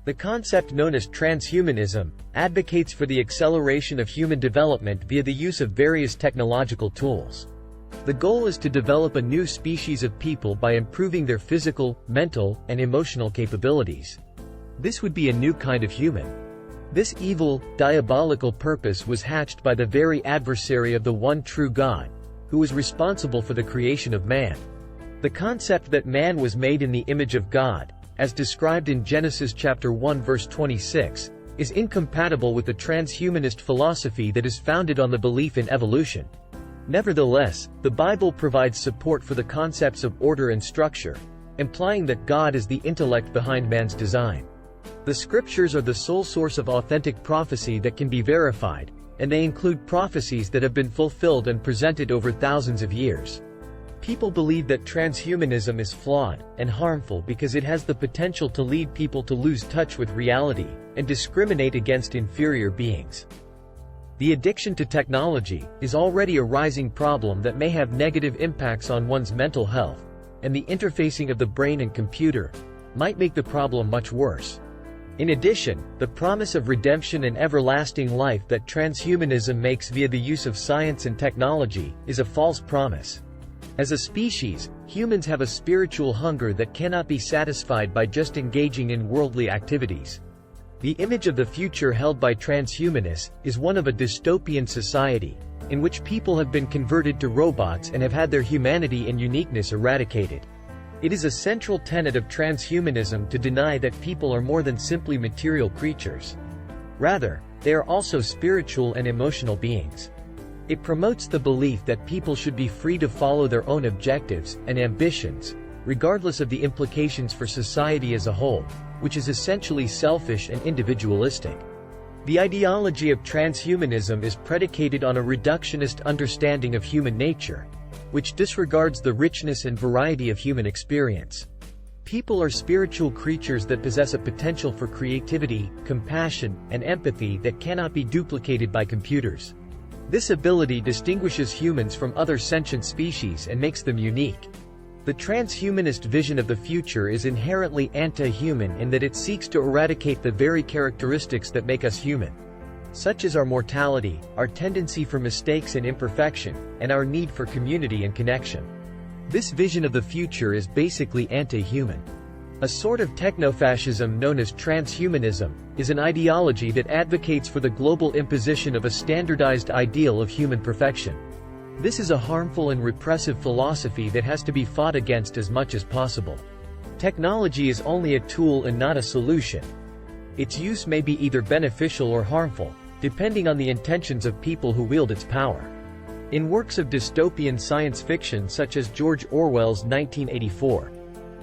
The concept known as transhumanism advocates for the acceleration of human development via the use of various technological tools. The goal is to develop a new species of people by improving their physical, mental, and emotional capabilities. This would be a new kind of human. This evil, diabolical purpose was hatched by the very adversary of the one true God, who was responsible for the creation of man. The concept that man was made in the image of God, as described in Genesis chapter 1 verse 26, is incompatible with the transhumanist philosophy that is founded on the belief in evolution. Nevertheless, the Bible provides support for the concepts of order and structure, implying that God is the intellect behind man's design. The scriptures are the sole source of authentic prophecy that can be verified, and they include prophecies that have been fulfilled and presented over thousands of years. People believe that transhumanism is flawed and harmful because it has the potential to lead people to lose touch with reality and discriminate against inferior beings. The addiction to technology is already a rising problem that may have negative impacts on one's mental health, and the interfacing of the brain and computer might make the problem much worse. In addition, the promise of redemption and everlasting life that transhumanism makes via the use of science and technology is a false promise. As a species, humans have a spiritual hunger that cannot be satisfied by just engaging in worldly activities. The image of the future held by transhumanists is one of a dystopian society, in which people have been converted to robots and have had their humanity and uniqueness eradicated. It is a central tenet of transhumanism to deny that people are more than simply material creatures. Rather, they are also spiritual and emotional beings. It promotes the belief that people should be free to follow their own objectives and ambitions, regardless of the implications for society as a whole, which is essentially selfish and individualistic. The ideology of transhumanism is predicated on a reductionist understanding of human nature, which disregards the richness and variety of human experience. People are spiritual creatures that possess a potential for creativity, compassion, and empathy that cannot be duplicated by computers. This ability distinguishes humans from other sentient species and makes them unique. The transhumanist vision of the future is inherently anti-human in that it seeks to eradicate the very characteristics that make us human, such as our mortality, our tendency for mistakes and imperfection, and our need for community and connection. This vision of the future is basically anti-human. A sort of techno-fascism known as transhumanism is an ideology that advocates for the global imposition of a standardized ideal of human perfection. This is a harmful and repressive philosophy that has to be fought against as much as possible. Technology is only a tool and not a solution. Its use may be either beneficial or harmful, depending on the intentions of people who wield its power. In works of dystopian science fiction such as George Orwell's 1984,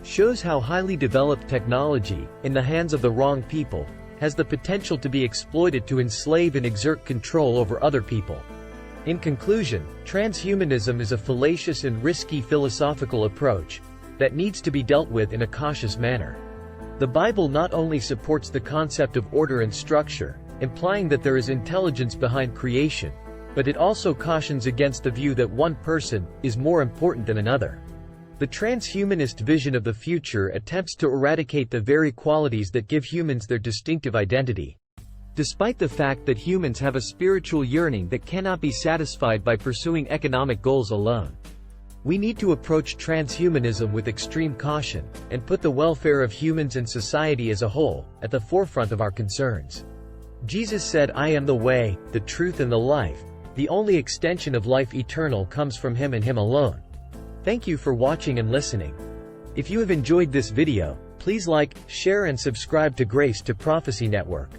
shows how highly developed technology, in the hands of the wrong people, has the potential to be exploited to enslave and exert control over other people. In conclusion, transhumanism is a fallacious and risky philosophical approach that needs to be dealt with in a cautious manner. The Bible not only supports the concept of order and structure, implying that there is intelligence behind creation, but it also cautions against the view that one person is more important than another. The transhumanist vision of the future attempts to eradicate the very qualities that give humans their distinctive identity. Despite the fact that humans have a spiritual yearning that cannot be satisfied by pursuing economic goals alone. We need to approach transhumanism with extreme caution, and put the welfare of humans and society as a whole at the forefront of our concerns. Jesus said, "I am the way, the truth and the life. The only extension of life eternal comes from Him and Him alone." Thank you for watching and listening. If you have enjoyed this video, please like, share and subscribe to Grace to Prophecy Network.